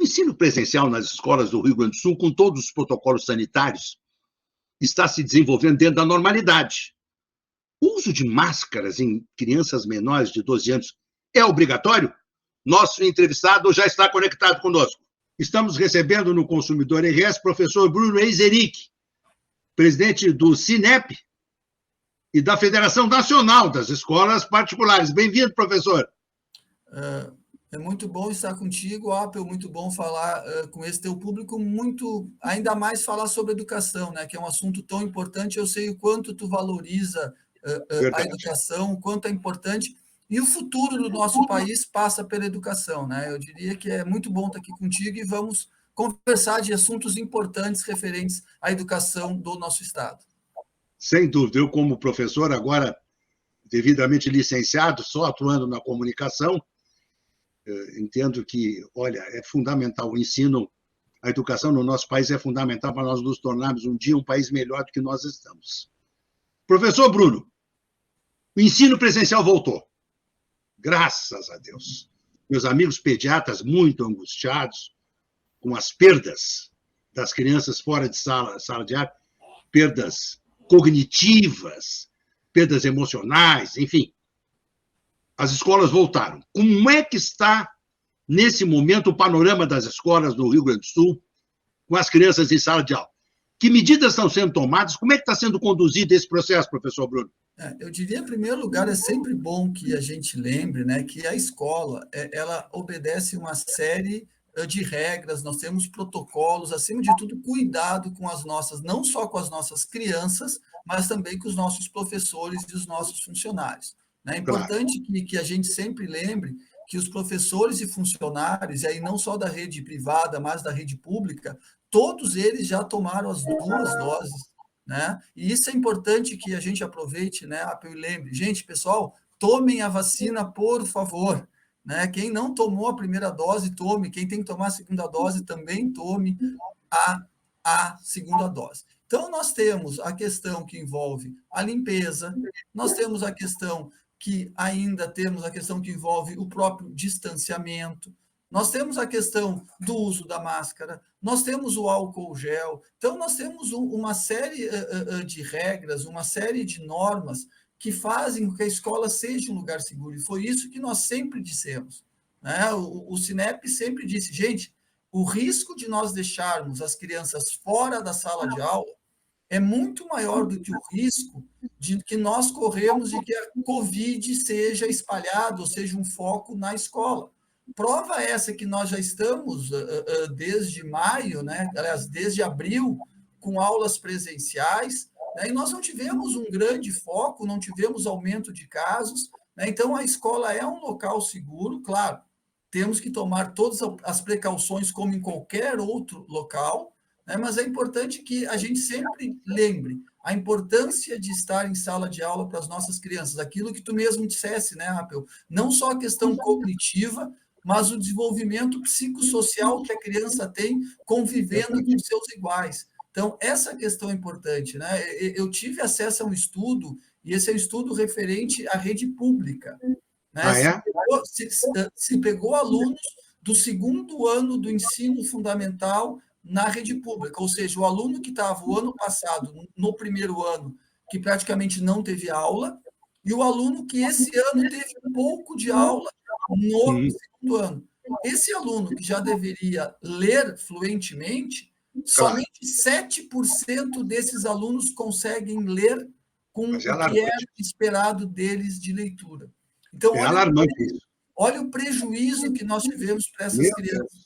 ensino presencial nas escolas do Rio Grande do Sul, com todos os protocolos sanitários, está se desenvolvendo dentro da normalidade. O uso de máscaras em crianças menores de 12 anos é obrigatório? Nosso entrevistado já está conectado conosco. Estamos recebendo no Consumidor RS professor Bruno Eizeric, presidente do Sinep e da Federação Nacional das Escolas Particulares. Bem-vindo, professor. É muito bom estar contigo, Apple, muito bom falar com esse teu público, ainda mais falar sobre educação, né, que é um assunto tão importante. Eu sei o quanto tu valoriza a educação, o quanto é importante, e o futuro do nosso país passa pela educação, né? Eu diria que é muito bom estar aqui contigo e vamos conversar de assuntos importantes referentes à educação do nosso estado. Sem dúvida, eu como professor, agora devidamente licenciado, só atuando na comunicação, entendo que, olha, é fundamental o ensino, a educação no nosso país é fundamental para nós nos tornarmos um dia um país melhor do que nós estamos. Professor Bruno, o ensino presencial voltou. Graças a Deus. Meus amigos pediatras muito angustiados com as perdas das crianças fora de sala de aula, perdas cognitivas, perdas emocionais, enfim. As escolas voltaram. Como é que está, nesse momento, o panorama das escolas do Rio Grande do Sul com as crianças em sala de aula? Que medidas estão sendo tomadas? Como é que está sendo conduzido esse processo, professor Bruno? Eu diria, em primeiro lugar, é sempre bom que a gente lembre, né, que a escola ela obedece uma série de regras, nós temos protocolos, acima de tudo, cuidado com as nossas, não só com as nossas crianças, mas também com os nossos professores e os nossos funcionários. É importante que a gente sempre lembre que os professores e funcionários, e aí não só da rede privada, mas da rede pública, todos eles já tomaram as 2 doses, né? E isso é importante que a gente aproveite, né, e lembre. Gente, pessoal, tomem a vacina, por favor. Né? Quem não tomou a primeira dose, tome. Quem tem que tomar a segunda dose, também tome a segunda dose. Então, nós temos a questão que envolve a limpeza, nós temos a questão que envolve o próprio distanciamento, nós temos a questão do uso da máscara, nós temos o álcool gel. Então, nós temos uma série de regras, uma série de normas que fazem com que a escola seja um lugar seguro. E foi isso que nós sempre dissemos. Né? O Sinep sempre disse, gente, o risco de nós deixarmos as crianças fora da sala de aula é muito maior do que o risco de que nós corremos de que a Covid seja espalhada, ou seja, um foco na escola. Prova essa que nós já estamos, desde maio, né? Aliás, desde abril, com aulas presenciais, né? E nós não tivemos um grande foco, não tivemos aumento de casos, né? Então, a escola é um local seguro, claro, temos que tomar todas as precauções como em qualquer outro local, né? Mas é importante que a gente sempre lembre a importância de estar em sala de aula para as nossas crianças, aquilo que tu mesmo dissesse, né, Rapel? Não só a questão cognitiva, mas o desenvolvimento psicossocial que a criança tem convivendo com seus iguais. Então, essa questão é importante, né? Eu tive acesso a um estudo, e esse é um estudo referente à rede pública. Né? Se pegou alunos do 2º ano do ensino fundamental na rede pública, ou seja, o aluno que estava o ano passado, no 1º ano, que praticamente não teve aula, e o aluno que esse ano teve pouco de aula no 2º ano. Esse aluno que já deveria ler fluentemente, somente 7% desses alunos conseguem ler com o que é esperado deles de leitura. Então, olha o prejuízo que nós tivemos para essas crianças.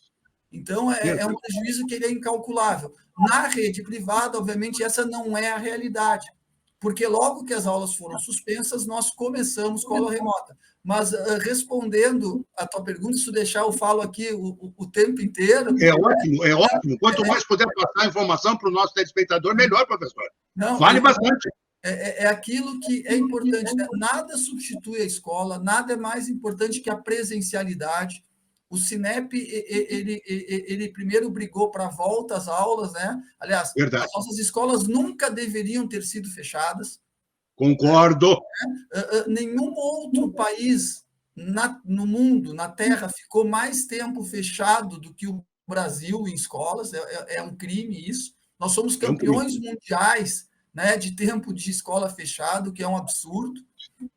Então, é um prejuízo que ele é incalculável. Na rede privada, obviamente, essa não é a realidade, porque logo que as aulas foram suspensas, nós começamos com a aula remota. Mas, respondendo a tua pergunta, se tu deixar, eu falo aqui o tempo inteiro. É ótimo. Quanto mais puder passar informação para o nosso telespectador, melhor, professor. Fale bastante. É aquilo que é importante. Né? Nada substitui a escola, nada é mais importante que a presencialidade. O Sinep, ele primeiro brigou para a volta às aulas, né? Aliás, Verdade. As nossas escolas nunca deveriam ter sido fechadas. Concordo. Nenhum outro país no mundo, na Terra, ficou mais tempo fechado do que o Brasil em escolas, é um crime isso. Nós somos É um crime. campeões mundiais, né, de tempo de escola fechado, que é um absurdo,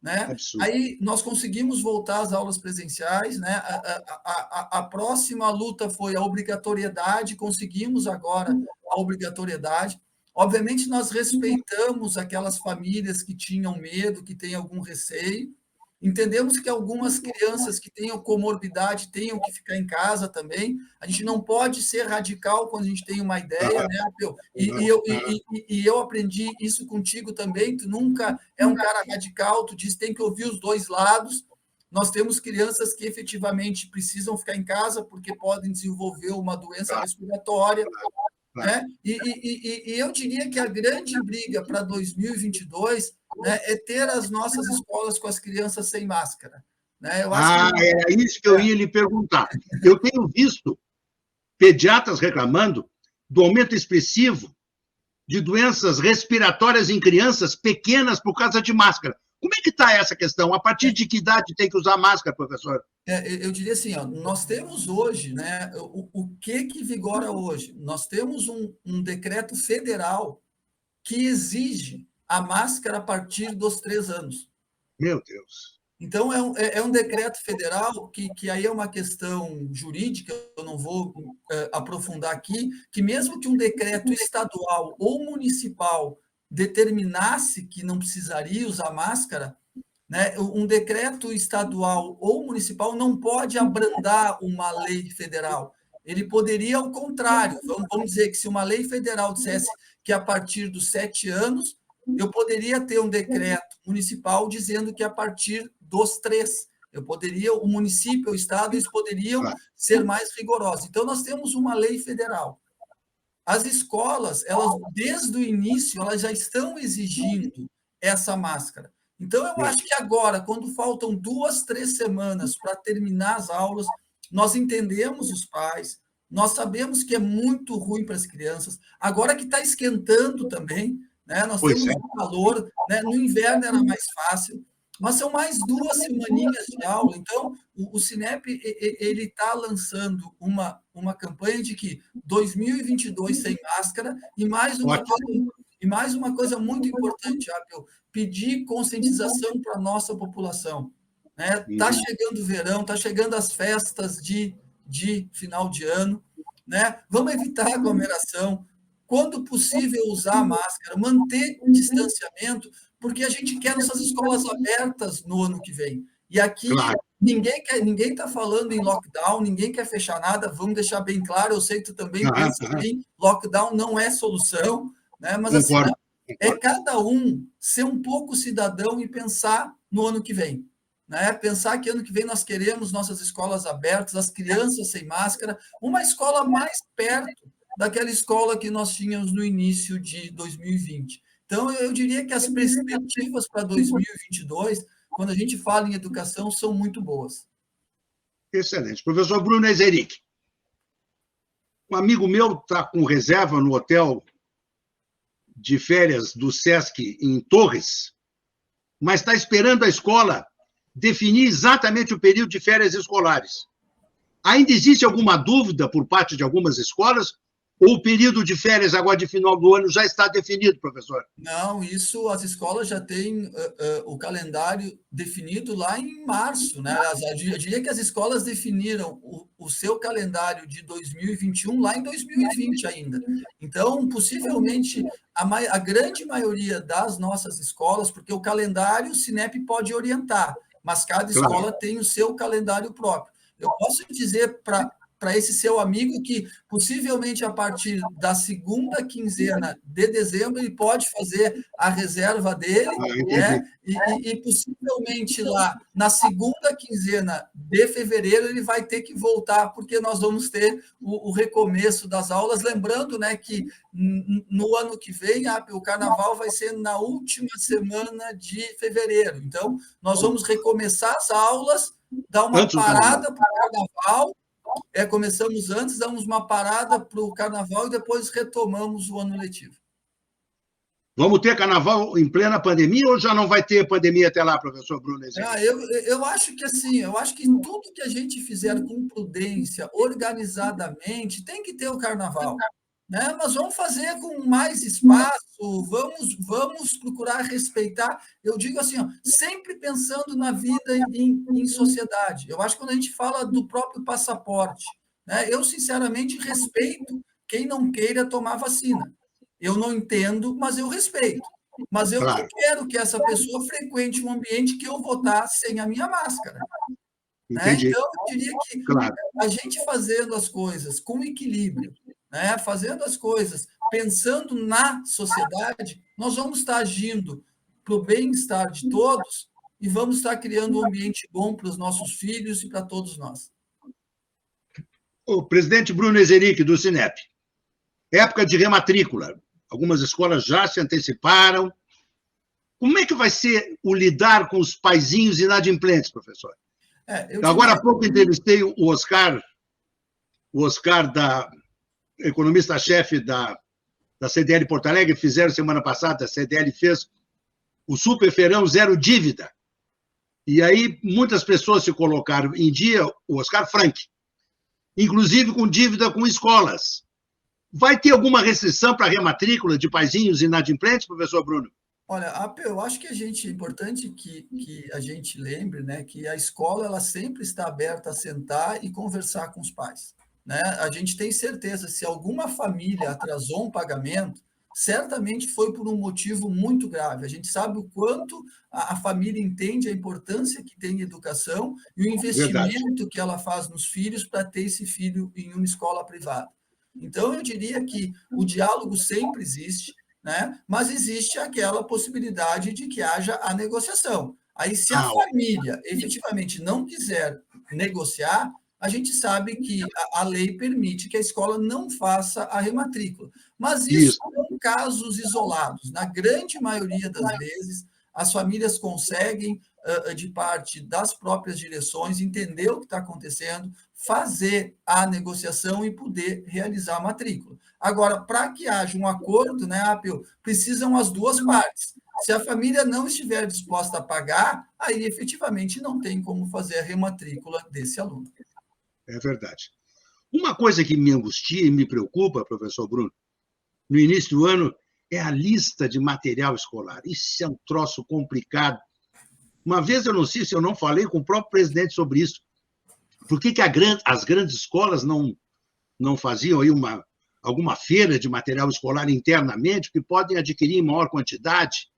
né? Absurdo. Aí nós conseguimos voltar às aulas presenciais, né? A próxima luta foi a obrigatoriedade, conseguimos agora a obrigatoriedade. Obviamente, nós respeitamos aquelas famílias que tinham medo, que têm algum receio. Entendemos que algumas crianças que tenham comorbidade tenham que ficar em casa também. A gente não pode ser radical quando a gente tem uma ideia, né, Apeu? E eu aprendi isso contigo também. Tu nunca é um cara radical, tu diz que tem que ouvir os dois lados. Nós temos crianças que efetivamente precisam ficar em casa porque podem desenvolver uma doença respiratória, né? E eu diria que a grande briga para 2022, né, é ter as nossas escolas com as crianças sem máscara. Né? Eu acho que... Era isso que eu ia lhe perguntar. Eu tenho visto pediatras reclamando do aumento expressivo de doenças respiratórias em crianças pequenas por causa de máscara. Como é que está essa questão? A partir de que idade tem que usar máscara, professor? Eu diria assim, ó, nós temos hoje, né, o que vigora hoje? Nós temos um decreto federal que exige a máscara a partir dos 3 anos. Meu Deus. Então, é um decreto federal que aí é uma questão jurídica, eu não vou aprofundar aqui, que mesmo que um decreto estadual ou municipal determinasse que não precisaria usar máscara, né, um decreto estadual ou municipal não pode abrandar uma lei federal. Ele poderia, ao contrário, vamos dizer que se uma lei federal dissesse que a partir dos 7 anos, eu poderia ter um decreto municipal dizendo que a partir dos 3. O município, o estado, eles poderiam ser mais rigorosos. Então, nós temos uma lei federal. As escolas, elas, desde o início, elas já estão exigindo essa máscara. Então, eu acho que agora, quando faltam 2, 3 semanas para terminar as aulas, nós entendemos os pais, nós sabemos que é muito ruim para as crianças. Agora que está esquentando também, né? Nós temos um calor, né? No inverno era mais fácil, mas são mais 2 semaninhas de aula. Então, o Cinep ele está lançando uma campanha de que 2022 sem máscara e mais uma coisa muito importante, Apple, pedir conscientização para a nossa população. Está chegando o verão, está chegando as festas de final de ano. Né? Vamos evitar aglomeração. Quando possível, usar máscara, manter distanciamento, porque a gente quer nossas escolas abertas no ano que vem. E aqui ninguém está falando em lockdown, ninguém quer fechar nada, vamos deixar bem claro, eu sei que tu também pensa assim, lockdown não é solução, né? Mas assim, é cada um ser um pouco cidadão e pensar no ano que vem. Né? Pensar que ano que vem nós queremos nossas escolas abertas, as crianças sem máscara, uma escola mais perto daquela escola que nós tínhamos no início de 2020. Então, eu diria que as perspectivas para 2022, quando a gente fala em educação, são muito boas. Excelente. Professor Bruno Ezeric, um amigo meu está com reserva no hotel de férias do SESC em Torres, mas está esperando a escola definir exatamente o período de férias escolares. Ainda existe alguma dúvida por parte de algumas escolas? Ou o período de férias agora de final do ano já está definido, professor? Não, isso as escolas já têm o calendário definido lá em março, né? Eu diria que as escolas definiram o seu calendário de 2021 lá em 2020 ainda. Então, possivelmente, a grande maioria das nossas escolas, porque o calendário o Cinep pode orientar, mas cada escola tem o seu calendário próprio. Eu posso dizer para esse seu amigo que possivelmente a partir da segunda quinzena de dezembro ele pode fazer a reserva dele, né? E possivelmente lá na segunda quinzena de fevereiro ele vai ter que voltar, porque nós vamos ter o recomeço das aulas, lembrando, né, que no ano que vem o carnaval vai ser na última semana de fevereiro, então nós vamos recomeçar as aulas, dar uma parada para o carnaval. Começamos antes, damos uma parada para o carnaval e depois retomamos o ano letivo. Vamos ter carnaval em plena pandemia ou já não vai ter pandemia até lá, professor Bruno Ah, Ezeli? eu acho que assim, eu acho que tudo que a gente fizer com prudência, organizadamente, tem que ter o carnaval, né? Mas vamos fazer com mais espaço, vamos procurar respeitar. Eu digo assim, ó, sempre pensando na vida em sociedade. Eu acho que quando a gente fala do próprio passaporte, né? Eu sinceramente respeito quem não queira tomar vacina. Eu não entendo, mas eu respeito. Mas eu não Claro, quero que essa pessoa frequente um ambiente que eu vou estar sem a minha máscara, né? entendi. Então, eu diria que Claro. a gente fazendo as coisas com equilíbrio, né? Fazendo as coisas pensando na sociedade, nós vamos estar agindo para o bem-estar de todos e vamos estar criando um ambiente bom para os nossos filhos e para todos nós. O presidente Bruno Ezeric, do Sinep, época de rematrícula. Algumas escolas já se anteciparam. Como é que vai ser o lidar com os paizinhos inadimplentes, professor? Eu Agora diria há pouco entrevistei o Oscar economista-chefe da CDL Porto Alegre, fizeram semana passada, a CDL fez o Super Feirão Zero Dívida. E aí muitas pessoas se colocaram em dia, o Oscar Frank, inclusive com dívida com escolas. Vai ter alguma restrição para a rematrícula de paizinhos inadimplentes, professor Bruno? Olha, eu acho que é importante que a gente lembre, né, que a escola ela sempre está aberta a sentar e conversar com os pais, né? A gente tem certeza, se alguma família atrasou um pagamento, certamente foi por um motivo muito grave. A gente sabe o quanto a família entende a importância que tem em educação e o Verdade. investimento que ela faz nos filhos para ter esse filho em uma escola privada. Então, eu diria que o diálogo sempre existe, né? Mas existe aquela possibilidade de que haja a negociação. Aí, se a família efetivamente não quiser negociar, a gente sabe que a lei permite que a escola não faça a rematrícula. Mas isso Isso. são casos isolados. Na grande maioria das vezes, as famílias conseguem, de parte das próprias direções, entender o que está acontecendo, fazer a negociação e poder realizar a matrícula. Agora, para que haja um acordo, né, Apio, precisam as duas partes. Se a família não estiver disposta a pagar, aí efetivamente não tem como fazer a rematrícula desse aluno. É verdade. Uma coisa que me angustia e me preocupa, professor Bruno, no início do ano, é a lista de material escolar. Isso é um troço complicado. Uma vez, eu não sei se eu não falei com o próprio presidente sobre isso. Por que as grandes escolas não faziam aí alguma feira de material escolar internamente, que podem adquirir em maior quantidade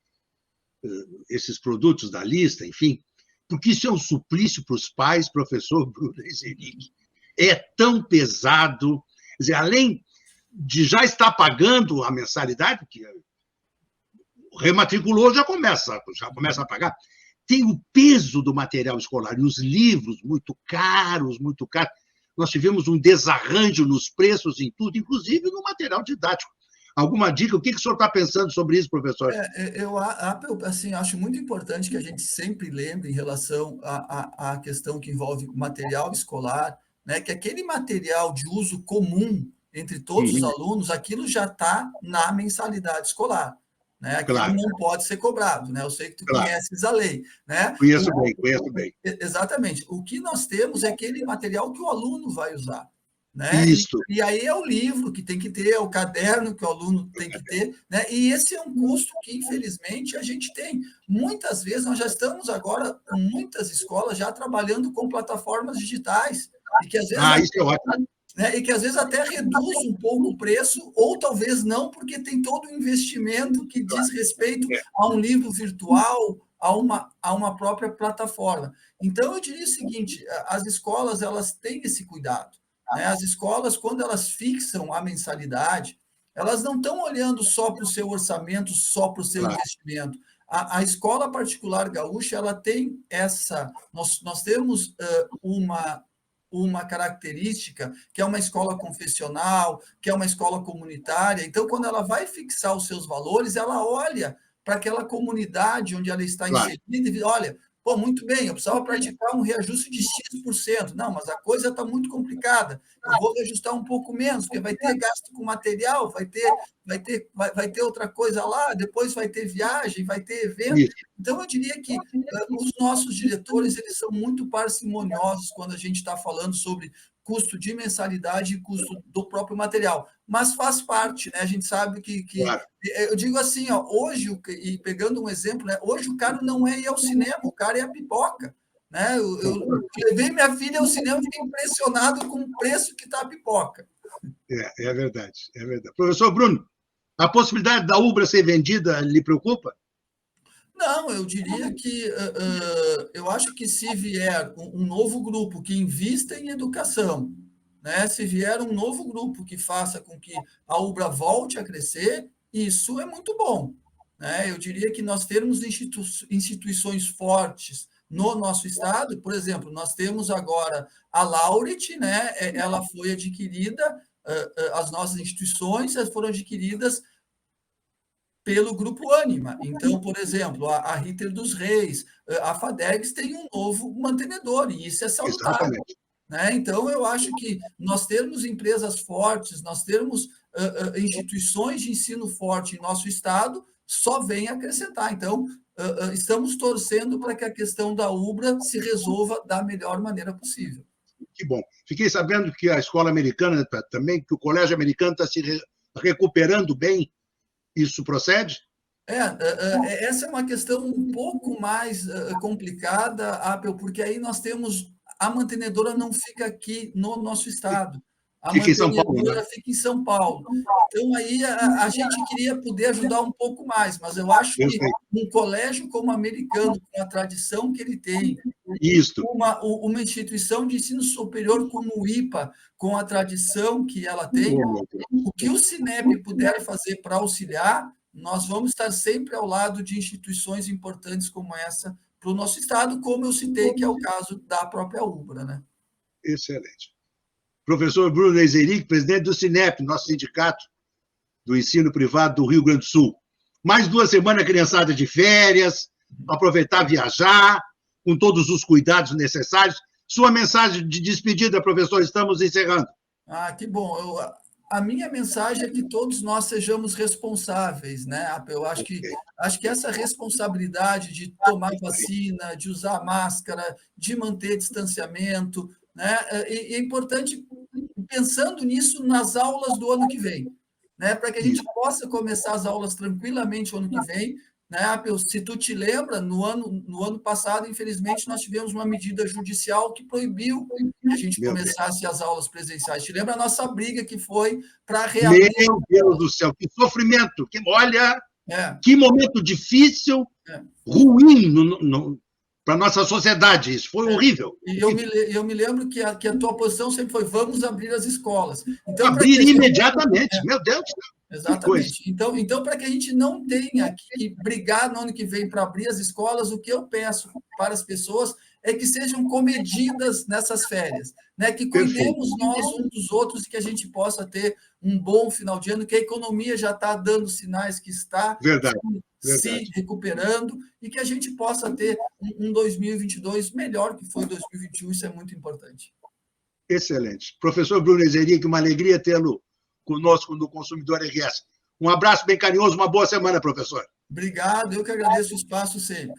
esses produtos da lista, enfim? Porque isso é um suplício para os pais, professor Bruno Ezeric. É tão pesado. Quer dizer, além de já estar pagando a mensalidade, que rematriculou, já começa a pagar. Tem o peso do material escolar e os livros muito caros, muito caros. Nós tivemos um desarranjo nos preços em tudo, inclusive no material didático. Alguma dica? O que o senhor está pensando sobre isso, professor? Eu assim, acho muito importante que a gente sempre lembre em relação à questão que envolve material escolar, né, que aquele material de uso comum entre todos os Uhum, alunos, aquilo já está na mensalidade escolar. Né? Aquilo claro, não pode ser cobrado. Né? Eu sei que tu claro. conheces a lei. Né? Conheço bem, conheço bem. Exatamente. O que nós temos é aquele material que o aluno vai usar. Né? Isso, E aí é o livro que tem que ter, é o caderno que o aluno tem que ter, né? E esse é um custo que, infelizmente, a gente tem. Muitas vezes, nós já estamos agora com muitas escolas já trabalhando com plataformas digitais, e que às vezes, isso é ótimo. né, e que às vezes até reduz um pouco o preço, ou talvez não, porque tem todo o investimento que diz respeito a um livro virtual, a uma própria plataforma. Então, eu diria o seguinte, as escolas elas têm esse cuidado. Né? As escolas, quando elas fixam a mensalidade, elas não estão olhando só para o seu orçamento, só para o seu Claro, investimento. A escola particular gaúcha, ela tem essa... Nós temos uma característica que é uma escola confessional, que é uma escola comunitária. Então, quando ela vai fixar os seus valores, ela olha para aquela comunidade onde ela está claro. inserida e diz, olha, Pô, muito bem, eu precisava praticar um reajuste de X%. Não, mas a coisa está muito complicada. Eu vou reajustar um pouco menos, porque vai ter gasto com material, vai ter outra coisa lá, depois vai ter viagem, vai ter evento. Isso. Então, eu diria que os nossos diretores eles são muito parcimoniosos quando a gente está falando sobre custo de mensalidade e custo do próprio material. Mas faz parte, né? A gente sabe que Claro. eu digo assim, ó, hoje, e pegando um exemplo, né, hoje o caro não é ir ao cinema, o caro é a pipoca. Né? Eu levei minha filha ao cinema e fiquei impressionado com o preço que está a pipoca. É verdade, é verdade. Professor Bruno, a possibilidade da Ubra ser vendida lhe preocupa? Não, eu diria que eu acho que se vier um novo grupo que invista em educação, né? Se vier um novo grupo que faça com que a Ubra volte a crescer, isso é muito bom. Né? Eu diria que nós temos instituições fortes no nosso estado, por exemplo, nós temos agora a Laureate, né? Ela foi adquirida, as nossas instituições foram adquiridas pelo Grupo Ânima. Então, por exemplo, a Ritter dos Reis, a FADEGS tem um novo mantenedor, e isso é salutar. Né? Então, eu acho que nós termos empresas fortes, nós termos instituições de ensino forte em nosso estado, só vem acrescentar. Então, estamos torcendo para que a questão da Ubra se resolva da melhor maneira possível. Que bom. Fiquei sabendo que a escola americana também, que o colégio americano está se recuperando bem. Isso procede? Essa é uma questão um pouco mais complicada, Apple, porque aí nós temos a mantenedora não fica aqui no nosso estado. A fica em São Paulo, mantenedora fica em São Paulo. Então, aí a gente queria poder ajudar um pouco mais, mas eu acho que um colégio como o americano, com a tradição que ele tem, uma instituição de ensino superior como o IPA, com a tradição que ela tem, o que o Cinep puder fazer para auxiliar, nós vamos estar sempre ao lado de instituições importantes como essa para o nosso estado, como eu citei, que é o caso da própria Ubra. Né? Excelente. Professor Bruno Eizeric, presidente do Cinep, nosso sindicato do ensino privado do Rio Grande do Sul. Mais 2 semanas, criançada de férias, aproveitar viajar, com todos os cuidados necessários. Sua mensagem de despedida, professor, estamos encerrando. Que bom. A minha mensagem é que todos nós sejamos responsáveis, né? Eu acho que essa responsabilidade de tomar vacina, de usar máscara, de manter distanciamento, né? E é importante, pensando nisso, nas aulas do ano que vem, né? Para que a gente possa começar as aulas tranquilamente o ano que vem. Né? Se tu te lembra, no ano passado, infelizmente, nós tivemos uma medida judicial que proibiu que a gente começasse as aulas presenciais. Te lembra a nossa briga que foi para reabrir? Meu Deus do céu, que sofrimento! Olha, que momento difícil, ruim para a nossa sociedade. Isso foi horrível. E eu me lembro que a tua posição sempre foi: vamos abrir as escolas. Então, abrir imediatamente, meu Deus. Exatamente. Então, para que a gente não tenha que brigar no ano que vem para abrir as escolas, o que eu peço para as pessoas é que sejam comedidas nessas férias, né? Que cuidemos nós uns dos outros e que a gente possa ter um bom final de ano, que a economia já está dando sinais que está se recuperando e que a gente possa ter um 2022 melhor que foi 2021, isso é muito importante. Excelente. Professor Bruno Eizeric, uma alegria tê-lo conosco no Consumidor RS. Um abraço bem carinhoso, uma boa semana, professor. Obrigado, eu que agradeço o espaço sempre.